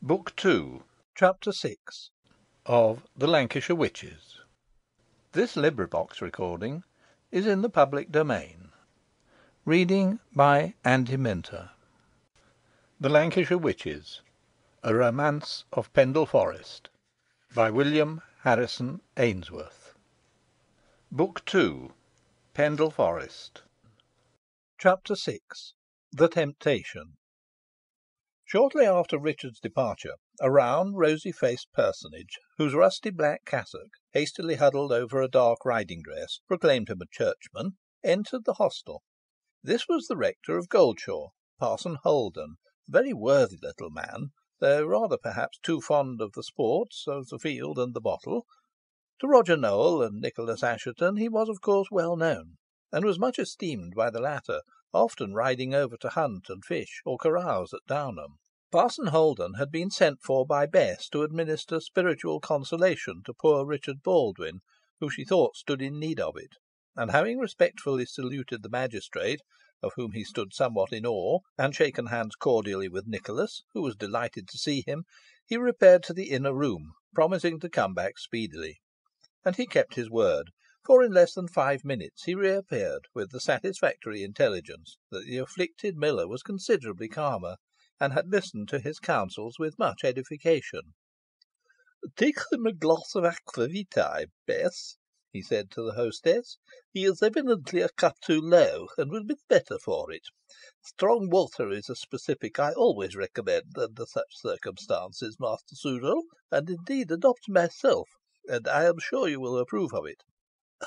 Book 2. Chapter 6. Of the Lancashire Witches. This recording is in the public domain. Reading by Andy Minter. The Lancashire Witches. A Romance of Pendle Forest. By William Harrison Ainsworth. Book 2. Pendle Forest. Chapter 6. The Temptation. Shortly after Richard's departure, a round, rosy-faced personage, whose rusty black cassock, hastily huddled over a dark riding dress, proclaimed him a churchman, entered the hostel. This was the rector of Goldshaw, Parson Holden, a very worthy little man, though rather perhaps too fond of the sports of the field and the bottle. To Roger Nowell and Nicholas Assheton he was of course well known, and was much esteemed by the latter, often riding over to hunt and fish or carouse at Downham. Parson Holden had been sent for by Bess to administer spiritual consolation to poor Richard Baldwin, who she thought stood in need of it, and having respectfully saluted the magistrate, of whom he stood somewhat in awe, and shaken hands cordially with Nicholas, who was delighted to see him, he repaired to the inner room, promising to come back speedily. And he kept his word, for in less than 5 minutes he reappeared with the satisfactory intelligence that the afflicted miller was considerably calmer, and had listened to his counsels with much edification. "Take him a glass of aqua vitae, Bess," he said to the hostess. "He is evidently a cup too low, and will be the better for it. Strong water is a specific I always recommend under such circumstances, Master Sudal, and indeed adopt myself, and I am sure you will approve of it.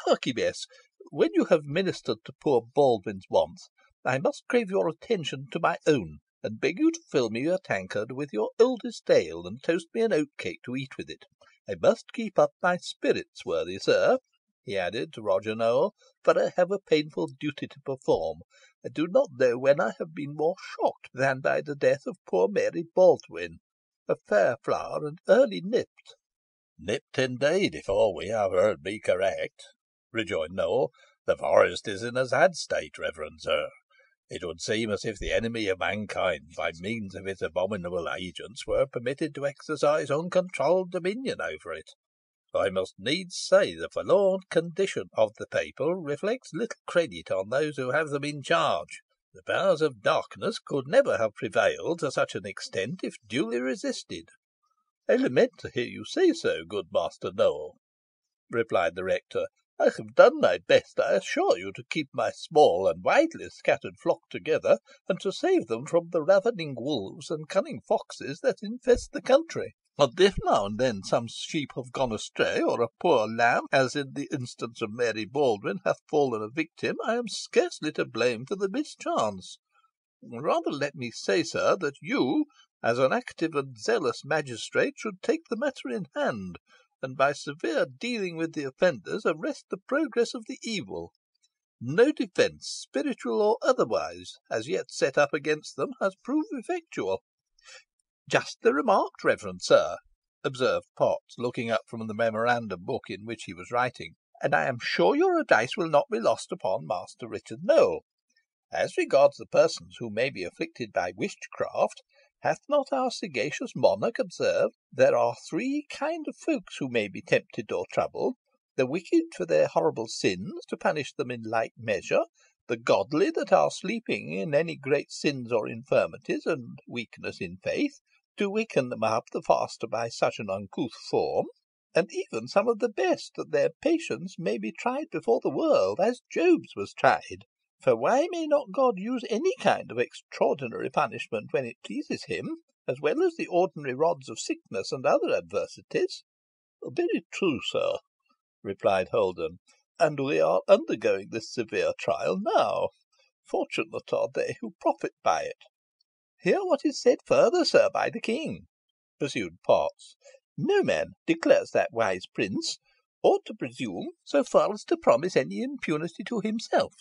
Harkye, Bess, when you have ministered to poor Baldwin's wants, I must crave your attention to my own, and beg you to fill me a tankard with your oldest ale, and toast me an oatcake to eat with it. I must keep up my spirits, worthy sir," he added to Roger Nowell, "for I have a painful duty to perform. I do not know when I have been more shocked than by the death of poor Mary Baldwin, a fair flower and early nipped." "Nipped, indeed, if all we have heard be correct," rejoined Nowell. "The forest is in a sad state, reverend sir. It would seem as if the enemy of mankind, by means of his abominable agents, were permitted to exercise uncontrolled dominion over it. I must needs say the forlorn condition of the people reflects little credit on those who have them in charge. The powers of darkness could never have prevailed to such an extent if duly resisted." "I lament to hear you say so, good Master Nowell," replied the rector. "I have done my best, I assure you, to keep my small and widely scattered flock together, and to save them from the ravening wolves and cunning foxes that infest the country. And if now and then some sheep have gone astray, or a poor lamb, as in the instance of Mary Baldwin, hath fallen a victim, I am scarcely to blame for the mischance. Rather let me say, sir, that you, as an active and zealous magistrate, should take the matter in hand, and by severe dealing with the offenders arrest the progress of the evil. No defence, spiritual or otherwise, as yet set up against them, has proved effectual." "Justly remarked, reverend sir," observed Potts, looking up from the memorandum book in which he was writing, "and I am sure your advice will not be lost upon Master Richard Nowell. As regards the persons who may be afflicted by witchcraft, hath not our sagacious monarch observed there are 3 kind of folks who may be tempted or troubled: the wicked for their horrible sins, to punish them in like measure; the godly that are sleeping in any great sins or infirmities, and weakness in faith, to waken them up the faster by such an uncouth form; and even some of the best, that their patience may be tried before the world, as Job's was tried. For why may not God use any kind of extraordinary punishment when it pleases him, as well as the ordinary rods of sickness and other adversities?" "Very true, sir," replied Holden, "and we are undergoing this severe trial now. Fortunate are they who profit by it." "Hear what is said further, sir, by the king," pursued Potts. "No man, declares that wise prince, ought to presume so far as to promise any impunity to himself.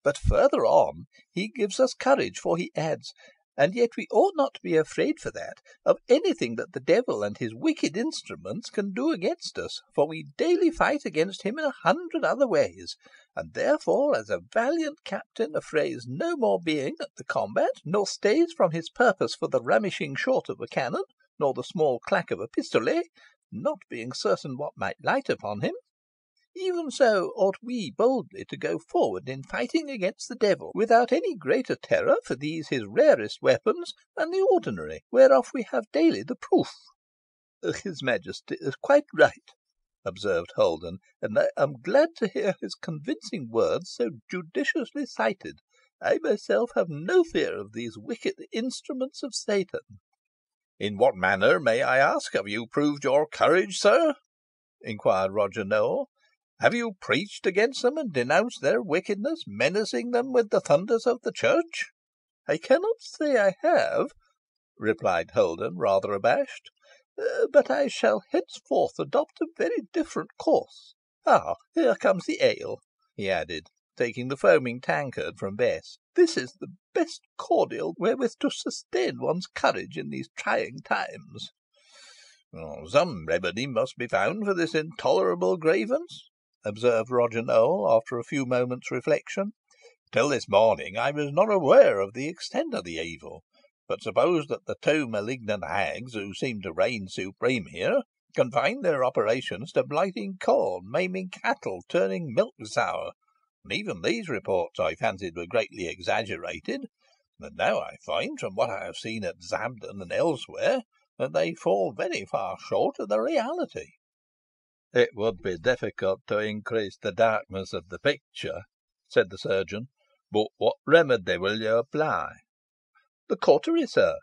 But further on he gives us courage, for he adds, and yet we ought not to be afraid for that, of anything that the devil and his wicked instruments can do against us, for we daily fight against him in 100 other ways, and therefore, as a valiant captain affrays no more being at the combat, nor stays from his purpose for the ramishing short of a cannon, nor the small clack of a pistolet, not being certain what might light upon him. Even so ought we boldly to go forward in fighting against the devil, without any greater terror for these his rarest weapons than the ordinary, whereof we have daily the proof." "His Majesty is quite right," observed Holden, "and I am glad to hear his convincing words so judiciously cited. I myself have no fear of these wicked instruments of Satan." "In what manner, may I ask, have you proved your courage, sir?" inquired Roger Nowell. "Have you preached against them, and denounced their wickedness, menacing them with the thunders of the church?" "I cannot say I have," replied Holden, rather abashed, "but I shall henceforth adopt a very different course. Ah, here comes the ale," he added, taking the foaming tankard from Bess. "This is the best cordial wherewith to sustain one's courage in these trying times." "Some remedy must be found for this intolerable grievance," observed Roger Nowell, after a few moments' reflection. "Till this morning I was not aware of the extent of the evil, but supposed that the two malignant hags, who seem to reign supreme here, confined their operations to blighting corn, maiming cattle, turning milk sour, and even these reports I fancied were greatly exaggerated, and now I find, from what I have seen at Zabden and elsewhere, that they fall very far short of the reality." "It would be difficult to increase the darkness of the picture," said the chirurgeon; "but what remedy will you apply?" "The cautery, sir,"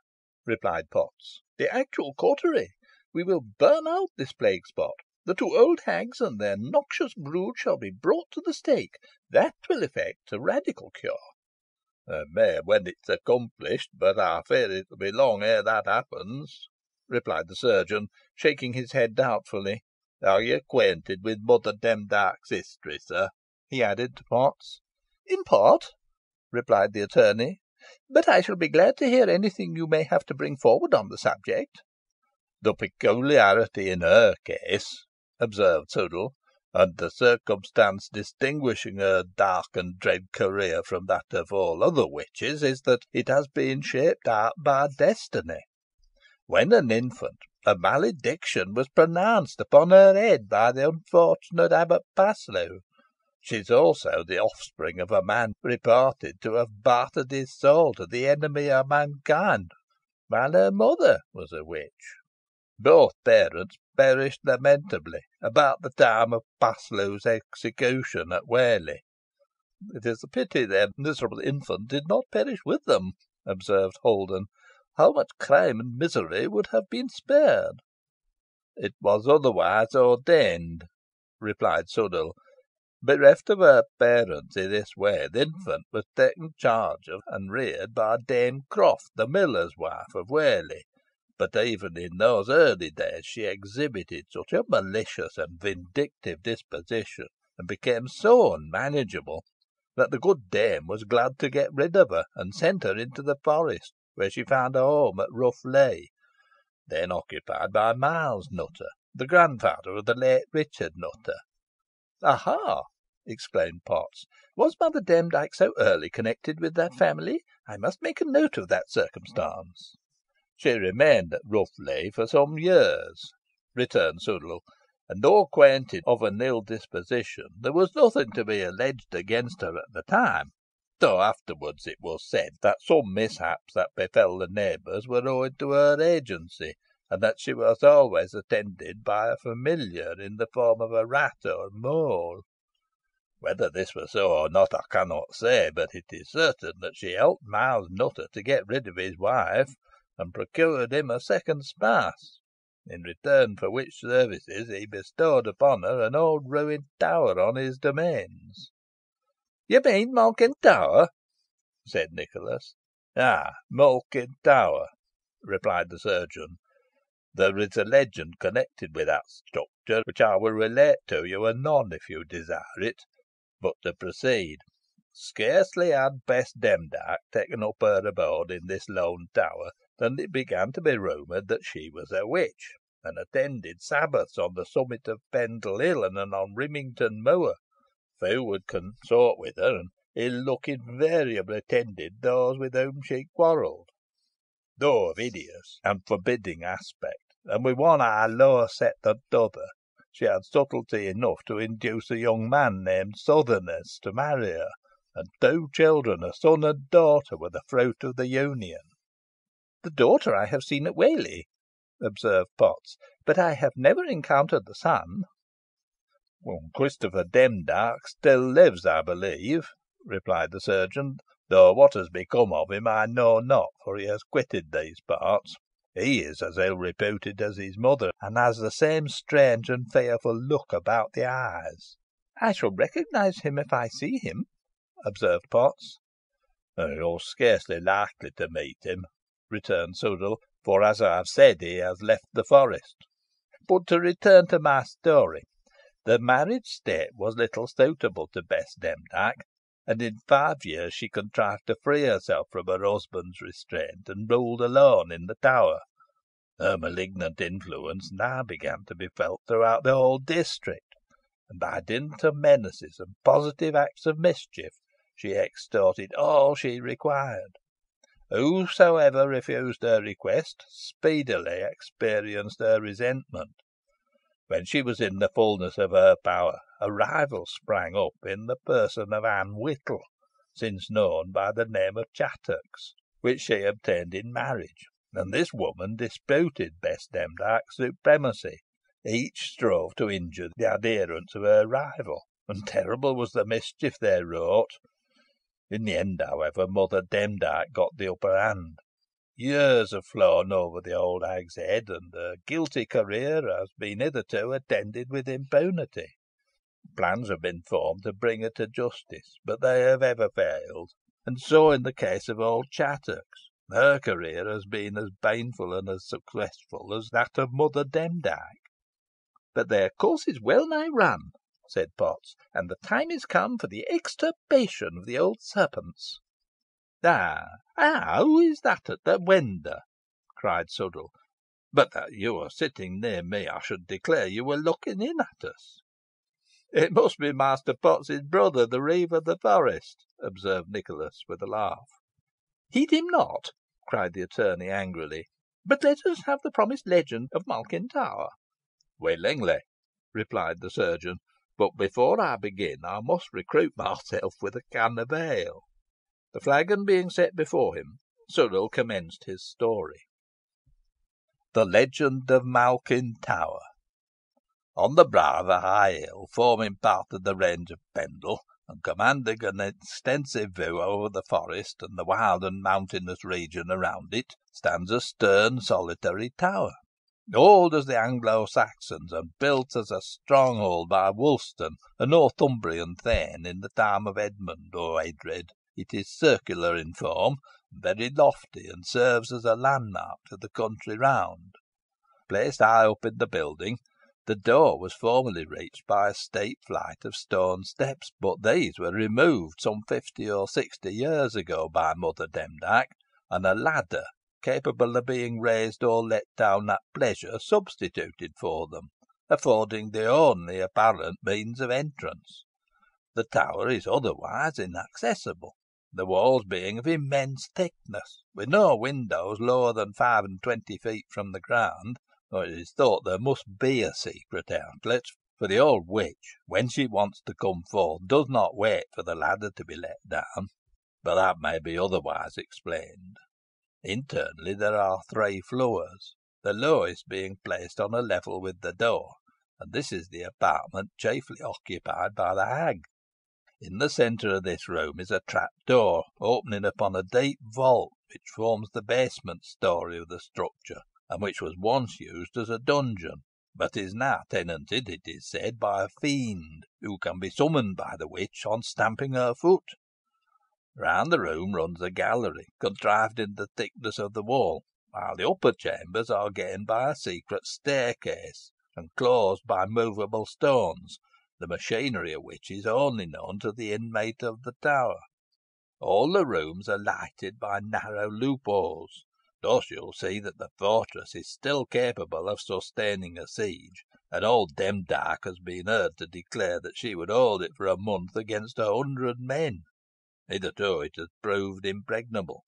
replied Potts; "the actual cautery. We will burn out this plague spot. The two old hags and their noxious brood shall be brought to the stake. That will effect a radical cure." "It may when it's accomplished, but I fear it will be long ere that happens," replied the chirurgeon, shaking his head doubtfully. "Are you acquainted with Mother Demdike's history, sir?" he added to Potts. "In part," replied the attorney; "but I shall be glad to hear any thing you may have to bring forward on the subject." "The peculiarity in her case," observed Sudall, "and the circumstance distinguishing her dark and dread career from that of all other witches, is that it has been shaped out by destiny. When an infant, a malediction was pronounced upon her head by the unfortunate Abbot Paslew. She is also the offspring of a man reported to have bartered his soul to the enemy of mankind, while her mother was a witch. Both parents perished lamentably about the time of Paslew's execution at Whalley." "It is a pity their miserable infant did not perish with them," observed Holden. "How much crime and misery would have been spared!" "It was otherwise ordained," replied Sudall. "Bereft of her parents in this way, the infant was taken charge of and reared by Dame Croft, the miller's wife of Whalley; but even in those early days she exhibited such a malicious and vindictive disposition, and became so unmanageable, that the good dame was glad to get rid of her, and sent her into the forest, where she found a home at Rough Lee, then occupied by Miles Nutter, the grandfather of the late Richard Nutter." "Aha!" exclaimed Potts. "Was Mother Demdike so early connected with that family? I must make a note of that circumstance." "She remained at Rough Lee for some years," returned Sudall, "and though acquainted of an ill disposition, there was nothing to be alleged against her at the time, though afterwards it was said that some mishaps that befell the neighbours were owing to her agency, and that she was always attended by a familiar in the form of a rat or mole. Whether this were so or not I cannot say, but it is certain that she helped Miles Nutter to get rid of his wife, and procured him a second spouse, in return for which services he bestowed upon her an old ruined tower on his domains." "You mean Malkin Tower?" said Nicholas. "Ay, Malkin Tower," replied the chirurgeon. "There is a legend connected with that structure, which I will relate to you anon, if you desire it. But to proceed. Scarcely had Bess Demdike taken up her abode in this lone tower, than it began to be rumoured that she was a witch, and attended sabbaths on the summit of Pendle Hill and on Rimington Moor. Few would consort with her, and ill luck invariably attended those with whom she quarrelled. though of hideous and forbidding aspect, and with one eye lower set than t'other, she had subtlety enough to induce a young man named Southerners to marry her, and two children, a son and daughter, were the fruit of the union." "The daughter I have seen at Whalley," observed Potts, "but I have never encountered the son." "Christopher Demdike still lives, I believe," replied the chirurgeon, "though what has become of him I know not, for he has quitted these parts. He is as ill reputed as his mother, and has the same strange and fearful look about the eyes." "I shall recognise him if I see him," observed Potts. "You are scarcely likely to meet him," returned Sudall, "for, as I have said, he has left the forest. But to return to my story. The married state was little suitable to Bess Demdike, and in 5 years she contrived to free herself from her husband's restraint, and ruled alone in the Tower. Her malignant influence now began to be felt throughout the whole district, and by dint of menaces and positive acts of mischief, she extorted all she required. Whosoever refused her request speedily experienced her resentment. When she was in the fulness of her power, a rival sprang up in the person of Anne Whittle, since known by the name of Chattox, which she obtained in marriage, and this woman disputed Bess Demdike's supremacy. Each strove to injure the adherents of her rival, and terrible was the mischief they wrought. In the end, however, Mother Demdike got the upper hand. Years have flown over the old hag's head, and her guilty career has been hitherto attended with impunity. Plans have been formed to bring her to justice, but they have ever failed, and so in the case of old Chattox. Her career has been as baneful and as successful as that of Mother Demdike." "But their course is well nigh run," said Potts, "and the time is come for the extirpation of the old serpents." "Who is that at the window?" cried Sudall. "But that you were sitting near me, I should declare you were looking in at us." "It must be Master Potts's brother, the reeve of the forest," observed Nicholas, with a laugh. "Heed him not," cried the attorney, angrily, "but let us have the promised legend of Malkin Tower." "Willingly," replied the chirurgeon; "but before I begin, I must recruit myself with a can of ale." The flagon being set before him, Sudall commenced his story. THE LEGEND OF MALKIN TOWER. On the brow of a high hill, forming part of the range of Pendle, and commanding an extensive view over the forest and the wild and mountainous region around it, stands a stern solitary tower, old as the Anglo Saxons, and built as a stronghold by Wulstan, a Northumbrian thane, in the time of Edmund or Edred. It is circular in form, and very lofty, and serves as a landmark to the country round. Placed high up in the building, the door was formerly reached by a steep flight of stone steps, but these were removed some 50 or 60 years ago by Mother Demdike, and a ladder, capable of being raised or let down at pleasure, substituted for them, affording the only apparent means of entrance. The tower is otherwise inaccessible, the walls being of immense thickness, with no windows lower than 25 feet from the ground, though it is thought there must be a secret outlet, for the old witch, when she wants to come forth, does not wait for the ladder to be let down. But that may be otherwise explained. Internally there are 3 floors, the lowest being placed on a level with the door, and this is the apartment chiefly occupied by the hag. In the centre of this room is a trap door, opening upon a deep vault, which forms the basement story of the structure, and which was once used as a dungeon, but is now tenanted, it is said, by a fiend, who can be summoned by the witch on stamping her foot. Round the room runs a gallery, contrived in the thickness of the wall, while the upper chambers are gained by a secret staircase, and closed by movable stones, the machinery of which is only known to the inmate of the tower. All the rooms are lighted by narrow loopholes. Thus you will see that the fortress is still capable of sustaining a siege, and old Demdike has been heard to declare that she would hold it for a month against 100 men. Hitherto it has proved impregnable.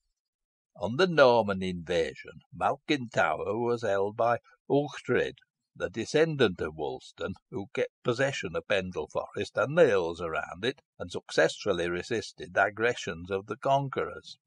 On the Norman invasion, Malkin Tower was held by Ughtred, the descendant of Wulstan, who kept possession of Pendle Forest and the hills around it, and successfully resisted the aggressions of the conquerors.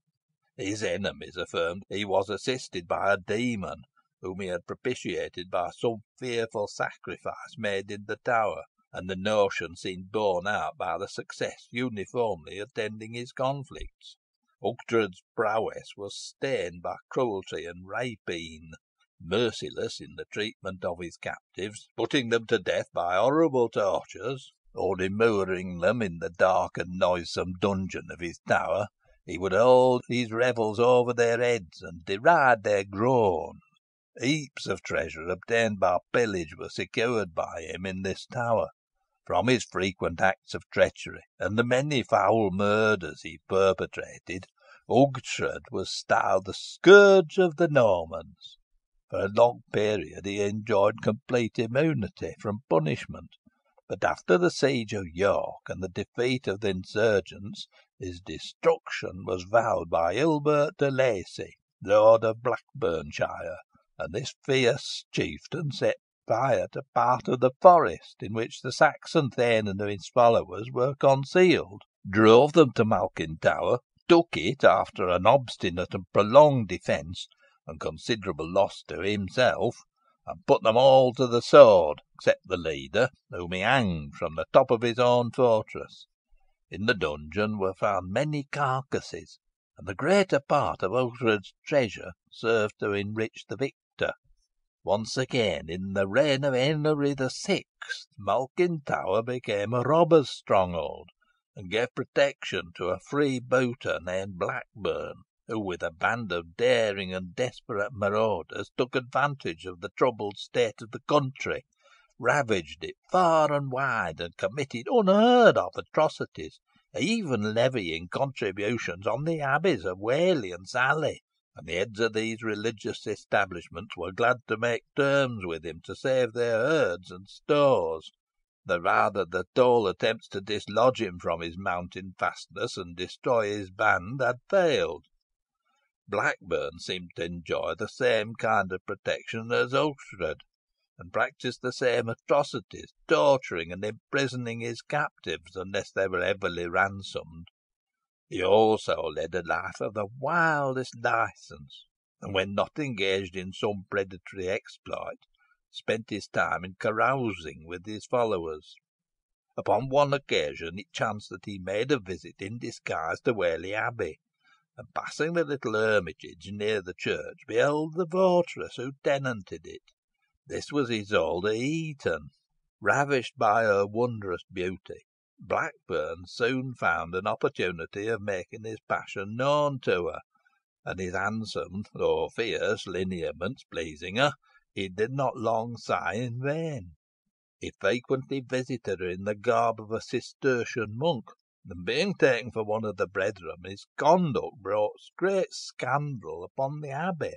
His enemies affirmed he was assisted by a demon, whom he had propitiated by some fearful sacrifice made in the tower, and the notion seemed borne out by the success uniformly attending his conflicts. Ughtred's prowess was stained by cruelty and rapine, merciless in the treatment of his captives, putting them to death by horrible tortures, or immuring them in the dark and noisome dungeon of his tower. He would hold his revels over their heads, and deride their groans. Heaps of treasure obtained by pillage were secured by him in this tower. From his frequent acts of treachery, and the many foul murders he perpetrated, Ughtred was styled the scourge of the Normans. For a long period he enjoyed complete immunity from punishment, but after the siege of York and the defeat of the insurgents, his destruction was vowed by Ilbert de Lacy, Lord of Blackburnshire, and this fierce chieftain set fire to part of the forest in which the Saxon Thane and his followers were concealed, drove them to Malkin Tower, took it after an obstinate and prolonged defence, and considerable loss to himself, and put them all to the sword, except the leader, whom he hanged from the top of his own fortress. In the dungeon were found many carcases, and the greater part of Ughtred's treasure served to enrich the victor. Once again, in the reign of Henry VI., Malkin Tower became a robber's stronghold, and gave protection to a freebooter named Blackburn, who, with a band of daring and desperate marauders, took advantage of the troubled state of the country, ravaged it far and wide, and committed unheard of atrocities, even levying contributions on the abbeys of Whalley and Salley, and the heads of these religious establishments were glad to make terms with him to save their herds and stores, the rather that all attempts to dislodge him from his mountain fastness and destroy his band had failed. Blackburn seemed to enjoy the same kind of protection as Ughtred, and practised the same atrocities, torturing and imprisoning his captives unless they were heavily ransomed. He also led a life of the wildest licence, and when not engaged in some predatory exploit, spent his time in carousing with his followers. Upon one occasion it chanced that he made a visit in disguise to Whalley Abbey, and passing the little hermitage near the church, beheld the votaress who tenanted it. This was Isole de Heton. Ravished by her wondrous beauty, Blackburn soon found an opportunity of making his passion known to her, and his handsome, though fierce, lineaments pleasing her, he did not long sigh in vain. He frequently visited her in the garb of a Cistercian monk, and being taken for one of the brethren, his conduct brought great scandal upon the abbey.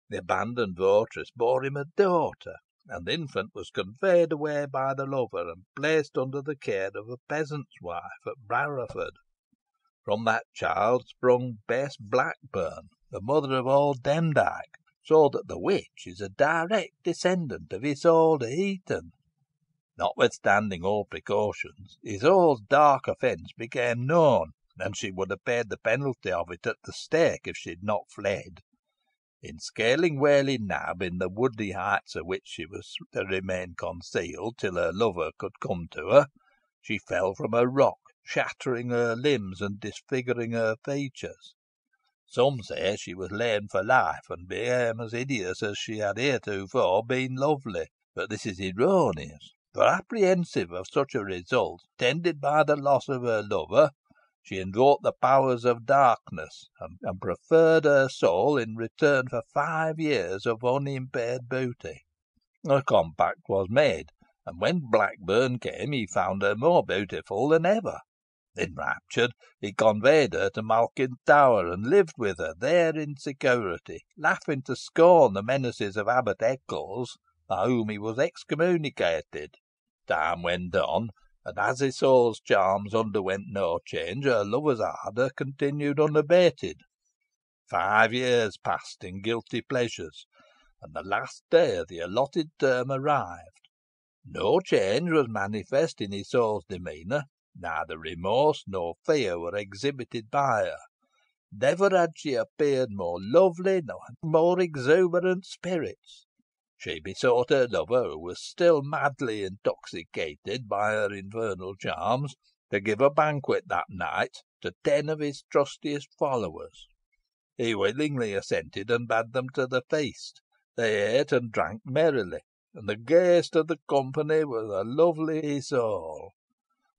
The abandoned votaress bore him a daughter, and the infant was conveyed away by the lover, and placed under the care of a peasant's wife at Barrowford. From that child sprung Bess Blackburn, the mother of old Demdike, so that the witch is a direct descendant of Isole de Heton. Notwithstanding all precautions, Isole's dark offence became known, and she would have paid the penalty of it at the stake if she had not fled. In scaling Whalley Nab, in the woody heights of which she was to remain concealed till her lover could come to her, she fell from a rock, shattering her limbs and disfiguring her features. Some say she was lame for life, and became as hideous as she had heretofore been lovely, but this is erroneous, for, apprehensive of such a result, attended by the loss of her lover, she invoked the powers of darkness, and preferred her soul in return for 5 years of unimpaired beauty. A compact was made, and when Blackburn came he found her more beautiful than ever. Enraptured, he conveyed her to Malkin Tower, and lived with her there in security, laughing to scorn the menaces of Abbot Eccles, by whom he was excommunicated. Time went on, and as Isole's charms underwent no change, her lover's ardour continued unabated. 5 years passed in guilty pleasures, and the last day of the allotted term arrived. No change was manifest in Isole's demeanour. Neither remorse nor fear were exhibited by her. Never had she appeared more lovely, nor had more exuberant spirits. She besought her lover, who was still madly intoxicated by her infernal charms, to give a banquet that night to 10 of his trustiest followers. He willingly assented, and bade them to the feast. They ate and drank merrily, and the gayest of the company was the lovely Isole.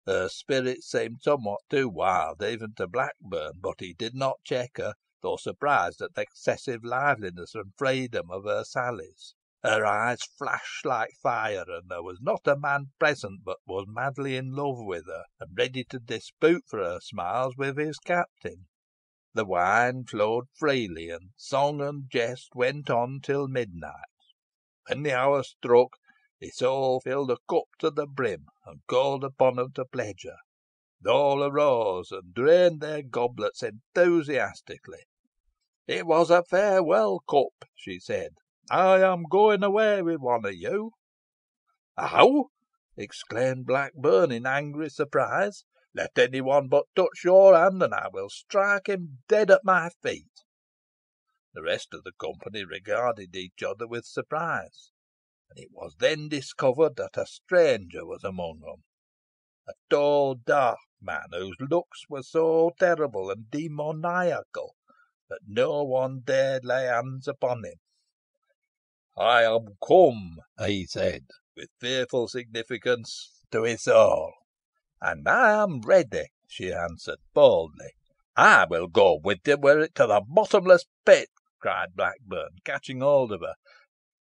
Her spirits seemed somewhat too wild even to Blackburn, but he did not check her, though surprised at the excessive liveliness and freedom of her sallies. Her eyes flashed like fire, and there was not a man present but was madly in love with her, and ready to dispute for her smiles with his captain. The wine flowed freely, and song and jest went on till midnight. When the hour struck, Isole filled a cup to the brim, and called upon them to pledge her. All arose, and drained their goblets enthusiastically. "It was a farewell cup," she said. "I am going away with one of you." "How!" exclaimed Blackburn, in angry surprise. "Let any one but touch your hand, and I will strike him dead at my feet." The rest of the company regarded each other with surprise, and it was then discovered that a stranger was among them. A tall, dark man, whose looks were so terrible and demoniacal that no one dared lay hands upon him. "I am come," he said, with fearful significance, "to Isole." "And I am ready," she answered, boldly. "I will go with you, were it to the bottomless pit," cried Blackburn, catching hold of her.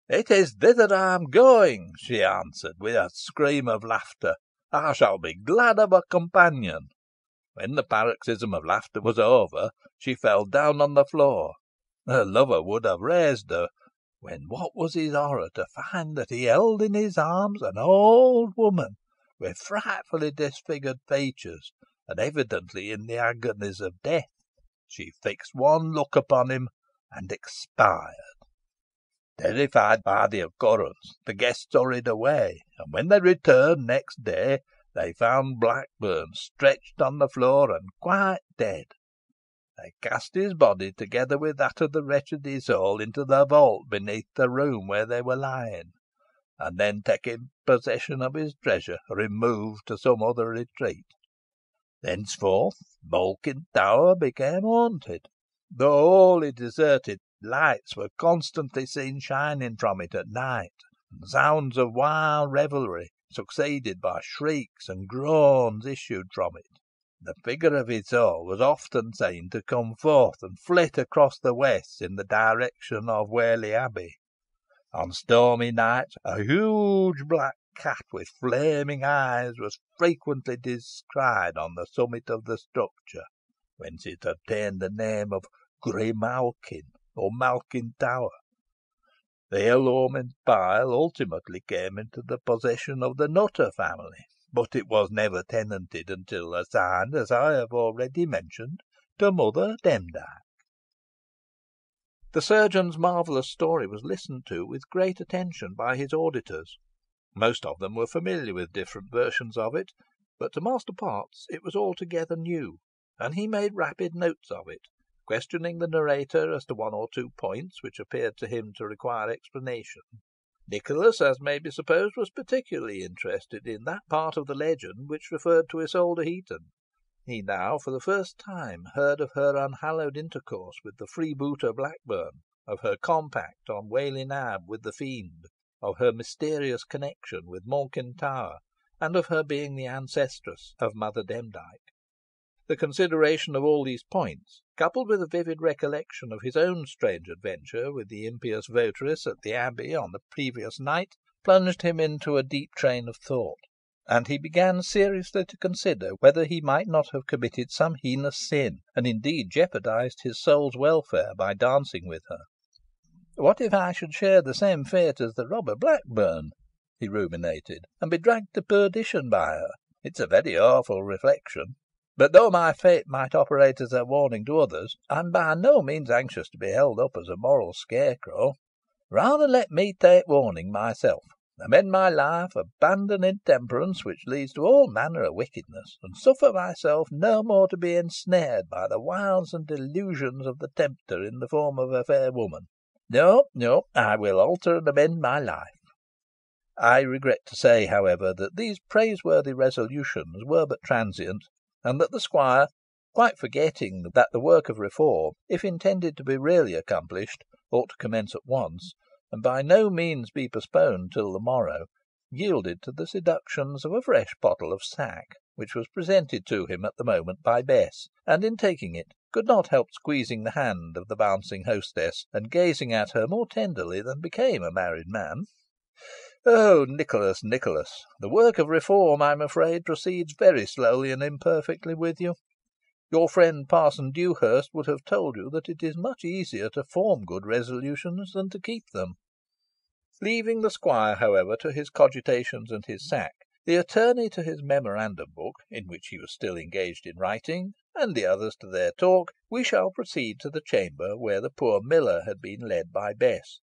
"It is thither I am going," she answered, with a scream of laughter. "I shall be glad of a companion." When the paroxysm of laughter was over, she fell down on the floor. Her lover would have raised her, when what was his horror to find that he held in his arms an old woman, with frightfully disfigured features, and evidently in the agonies of death. She fixed one look upon him and expired. Terrified by the occurrence, the guests hurried away, and when they returned next day, they found Blackburn stretched on the floor and quite dead. They cast his body, together with that of the wretched Isole, into the vault beneath the room where they were lying, and then, taking possession of his treasure, removed to some other retreat. Thenceforth Malkin Tower became haunted. Though wholly deserted, lights were constantly seen shining from it at night, and sounds of wild revelry, succeeded by shrieks and groans, issued from it. The figure of Isole was often seen to come forth and flit across the west in the direction of Whalley Abbey. On stormy nights, a huge black cat with flaming eyes was frequently descried on the summit of the structure, whence it obtained the name of Grimalkin, or Malkin Tower. The ill omened pile ultimately came into the possession of the Nutter family, but it was never tenanted until assigned, as I have already mentioned, to Mother Demdike. The surgeon's marvellous story was listened to with great attention by his auditors. Most of them were familiar with different versions of it, but to Master Potts it was altogether new, and he made rapid notes of it, questioning the narrator as to one or two points which appeared to him to require explanation. Nicholas, as may be supposed, was particularly interested in that part of the legend which referred to Isole de Heton. He now, for the first time, heard of her unhallowed intercourse with the freebooter Blackburn, of her compact on Whalley Abbey with the Fiend, of her mysterious connection with Malkin Tower, and of her being the ancestress of Mother Demdike. The consideration of all these points, coupled with a vivid recollection of his own strange adventure with the impious votaress at the Abbey on the previous night, plunged him into a deep train of thought, and he began seriously to consider whether he might not have committed some heinous sin, and indeed jeopardised his soul's welfare by dancing with her. "What if I should share the same fate as the robber Blackburn," he ruminated, "and be dragged to perdition by her? It is a very awful reflection." But though my fate might operate as a warning to others, I am by no means anxious to be held up as a moral scarecrow. Rather let me take warning myself, amend my life, abandon intemperance, which leads to all manner of wickedness, and suffer myself no more to be ensnared by the wiles and delusions of the tempter in the form of a fair woman. No, no, I will alter and amend my life." I regret to say, however, that these praiseworthy resolutions were but transient, and that the squire, quite forgetting that the work of reform, if intended to be really accomplished, ought to commence at once, and by no means be postponed till the morrow, yielded to the seductions of a fresh bottle of sack, which was presented to him at the moment by Bess, and in taking it could not help squeezing the hand of the bouncing hostess, and gazing at her more tenderly than became a married man. "Oh, Nicholas, Nicholas, the work of reform, I am afraid, proceeds very slowly and imperfectly with you. Your friend Parson Dewhurst would have told you that it is much easier to form good resolutions than to keep them." Leaving the squire, however, to his cogitations and his sack, the attorney to his memorandum book, in which he was still engaged in writing, and the others to their talk, we shall proceed to the chamber where the poor miller had been led by Bess.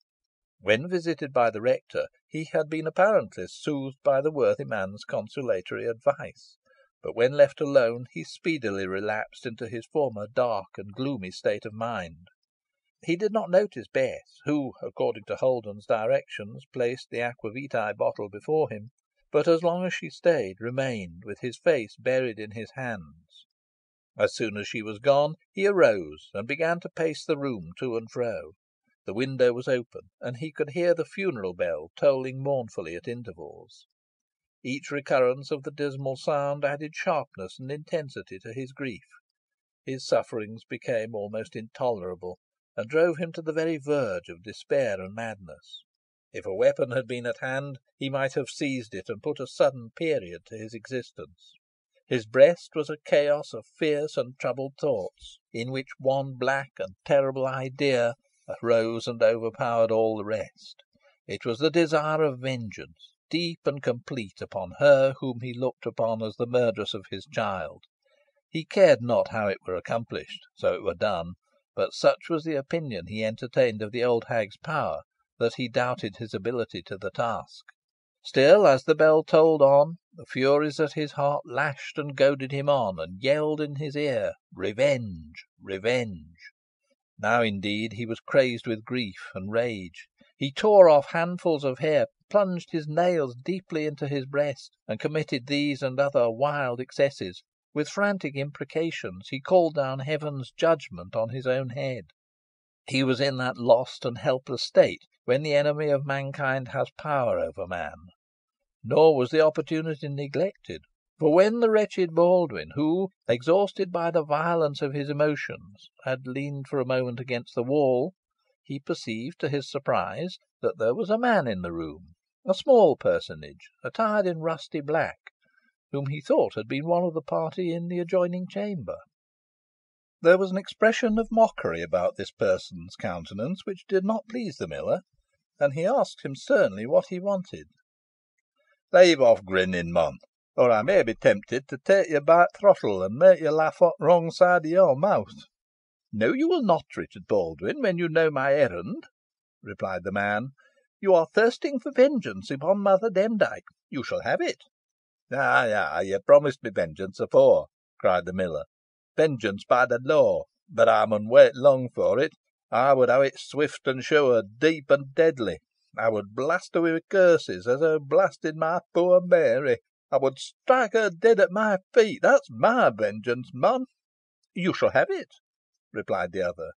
When visited by the rector, he had been apparently soothed by the worthy man's consolatory advice, but when left alone, he speedily relapsed into his former dark and gloomy state of mind. He did not notice Bess, who, according to Holden's directions, placed the aqua vitae bottle before him, but as long as she stayed, remained with his face buried in his hands. As soon as she was gone, he arose and began to pace the room to and fro. The window was open, and he could hear the funeral bell tolling mournfully at intervals. Each recurrence of the dismal sound added sharpness and intensity to his grief. His sufferings became almost intolerable, and drove him to the very verge of despair and madness. If a weapon had been at hand, he might have seized it and put a sudden period to his existence. His breast was a chaos of fierce and troubled thoughts, in which one black and terrible idea arose and overpowered all the rest. It was the desire of vengeance, deep and complete, upon her whom he looked upon as the murderess of his child. He cared not how it were accomplished, so it were done, but such was the opinion he entertained of the old hag's power, that he doubted his ability to the task. Still, as the bell tolled on, the furies at his heart lashed and goaded him on, and yelled in his ear, "Revenge! Revenge!" Now, indeed, he was crazed with grief and rage. He tore off handfuls of hair, plunged his nails deeply into his breast, and committed these and other wild excesses. With frantic imprecations, he called down heaven's judgment on his own head. He was in that lost and helpless state when the enemy of mankind has power over man. Nor was the opportunity neglected, for when the wretched Baldwin, who, exhausted by the violence of his emotions, had leaned for a moment against the wall, he perceived, to his surprise, that there was a man in the room, a small personage, attired in rusty black, whom he thought had been one of the party in the adjoining chamber. There was an expression of mockery about this person's countenance which did not please the miller, and he asked him sternly what he wanted. "Leave off grinning, mon, or I may be tempted to take you by the throttle, and make you laugh on the wrong side of your mouth." "No, you will not, Richard Baldwin, when you know my errand," replied the man. "You are thirsting for vengeance upon Mother Demdike. You shall have it." "Ay, ay, you promised me vengeance afore," cried the miller. "Vengeance by the law. But I mun wait long for it. I would have it swift and sure, deep and deadly. I would blast her with curses, as I blasted my poor Mary. I would strike her dead at my feet. That's my vengeance, man." "You shall have it," replied the other.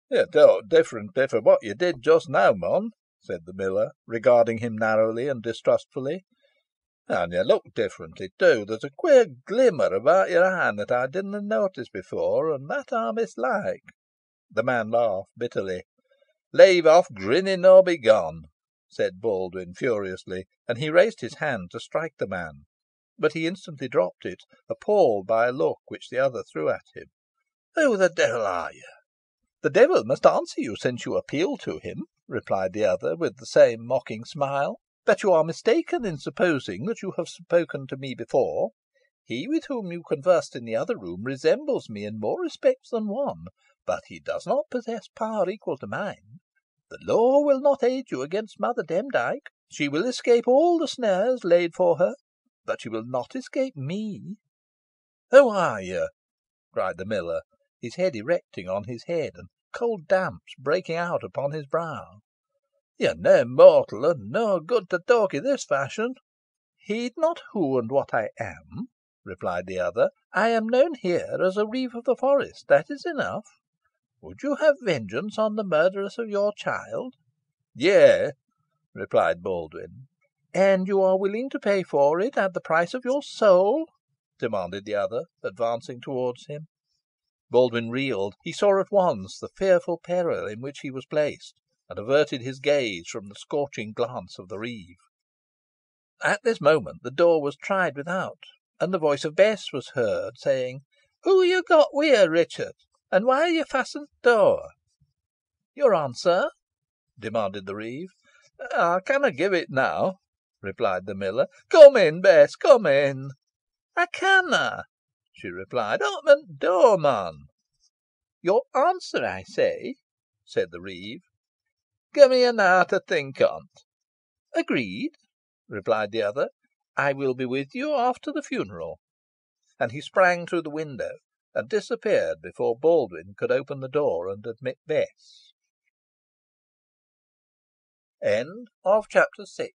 "You talk differently from what you did just now, mon," said the miller, regarding him narrowly and distrustfully. "And you look differently, too. There's a queer glimmer about your eye that I didna notice before, and that I mislike." The man laughed bitterly. "Leave off grinning, or be gone," said Baldwin, furiously, and he raised his hand to strike the man, but he instantly dropped it, appalled by a look which the other threw at him. "Who the devil are you?" "The devil must answer you, since you appeal to him," replied the other, with the same mocking smile. "But you are mistaken in supposing that you have spoken to me before. He with whom you conversed in the other room resembles me in more respects than one, but he does not possess power equal to mine. The law will not aid you against Mother Demdike. She will escape all the snares laid for her, but she will not escape me." "Who are you?" cried the miller, his head erecting on his head, and cold damps breaking out upon his brow. "Yo're no mortal, and no good to talk i' this fashion." "Heed not who and what I am," replied the other. "I am known here as a reeve of the forest, that is enough. Would you have vengeance on the murderess of your child?" "Yea," replied Baldwin. "And you are willing to pay for it at the price of your soul?" demanded the other, advancing towards him. Baldwin reeled. He saw at once the fearful peril in which he was placed, and averted his gaze from the scorching glance of the reeve. At this moment the door was tried without, and the voice of Bess was heard, saying, "Who ha' you got wi' you, Richard? And why ha' you fastened the door?" "Your answer?" demanded the reeve. "I canna give it now," replied the miller. "Come in, Bess, come in." "I canna," she replied. "Open t' door, man." "Your answer, I say," said the reeve. "Gi' me an hour to think on't." "Agreed," replied the other. "I will be with you after the funeral." And he sprang through the window, and disappeared before Baldwin could open the door and admit Bess. CHAPTER VII.